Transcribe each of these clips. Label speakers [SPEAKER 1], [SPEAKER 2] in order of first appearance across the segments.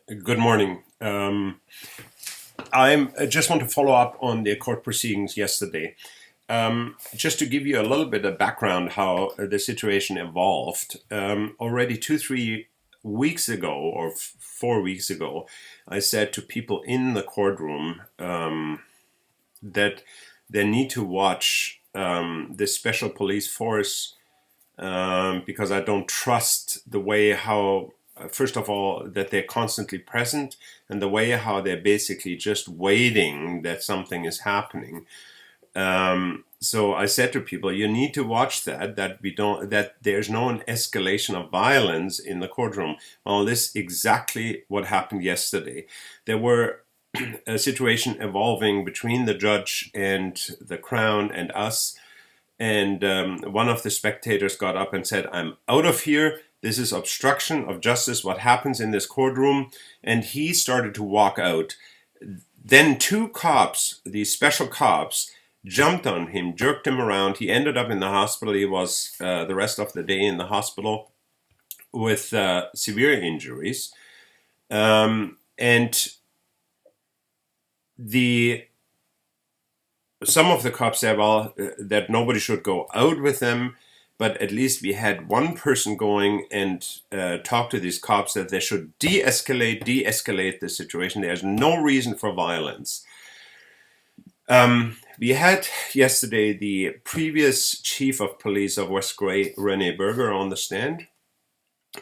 [SPEAKER 1] Good morning. I just want to follow up on the court proceedings yesterday. Just to give you a little bit of background how the situation evolved. Already 3 weeks ago, or 4 weeks ago, I said to people in the courtroom that they need to watch the special police force because I don't trust the way how, first of all, that they're constantly present, and the way how they're basically just waiting that something is happening. So I said to people, you need to watch that there's no escalation of violence in the courtroom. Well, this is exactly what happened yesterday. There were a situation evolving between the judge and the Crown and us. And one of the spectators got up and said, "I'm out of here. This is obstruction of justice, what happens in this courtroom." And he started to walk out. Then two cops, these special cops, jumped on him, jerked him around. He ended up in the hospital. He was the rest of the day in the hospital with severe injuries. And some of the cops said, well, that nobody should go out with them, but at least we had one person going and talk to these cops that they should de-escalate the situation. There's no reason for violence. We had yesterday the previous chief of police of West Gray, Rene Berger, on the stand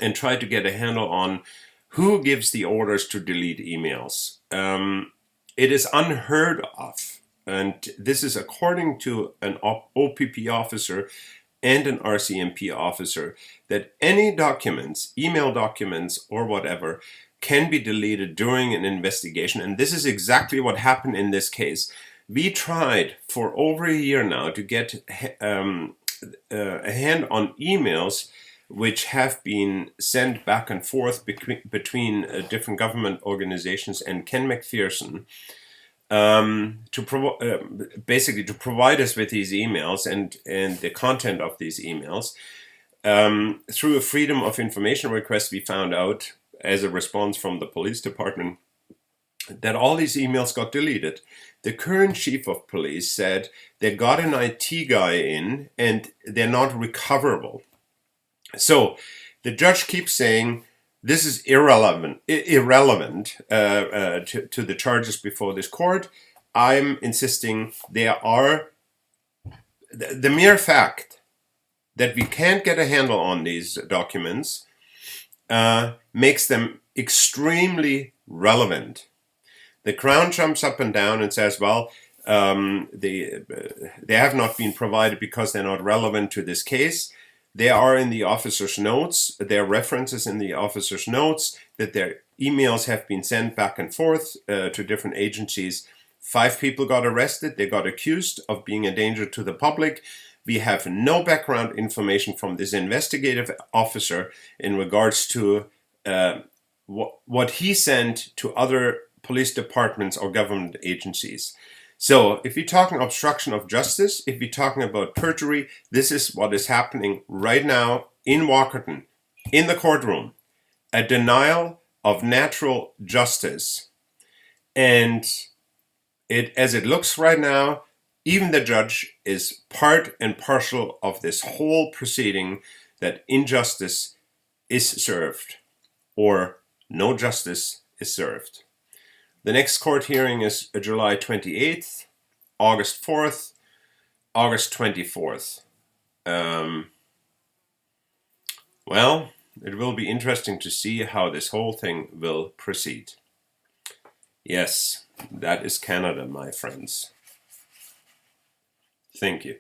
[SPEAKER 1] and tried to get a handle on who gives the orders to delete emails. It is unheard of. And this is according to an OPP officer and an RCMP officer, that any documents, email documents or whatever, can be deleted during an investigation. And this is exactly what happened in this case. We tried for over a year now to get a hand on emails which have been sent back and forth between different government organizations and Ken McPherson, basically to provide us with these emails and the content of these emails. Through a Freedom of Information request, we found out, as a response from the police department, that all these emails got deleted. The current chief of police said they got an IT guy in and they're not recoverable. So the judge keeps saying, this is irrelevant to the charges before this court. I'm insisting the mere fact that we can't get a handle on these documents makes them extremely relevant. The Crown jumps up and down and says, well, they have not been provided because they're not relevant to this case. They are in the officer's notes. There are references in the officer's notes that their emails have been sent back and forth to different agencies. 5 people got arrested. They got accused of being a danger to the public. We have no background information from this investigative officer in regards to what he sent to other police departments or government agencies. So if you're talking obstruction of justice, if you're talking about perjury, this is what is happening right now in Walkerton, in the courtroom. A denial of natural justice. And as it looks right now, even the judge is part and parcel of this whole proceeding, that injustice is served or no justice is served. The next court hearing is July 28th, August 4th, August 24th. Well, it will be interesting to see how this whole thing will proceed. Yes, that is Canada, my friends. Thank you.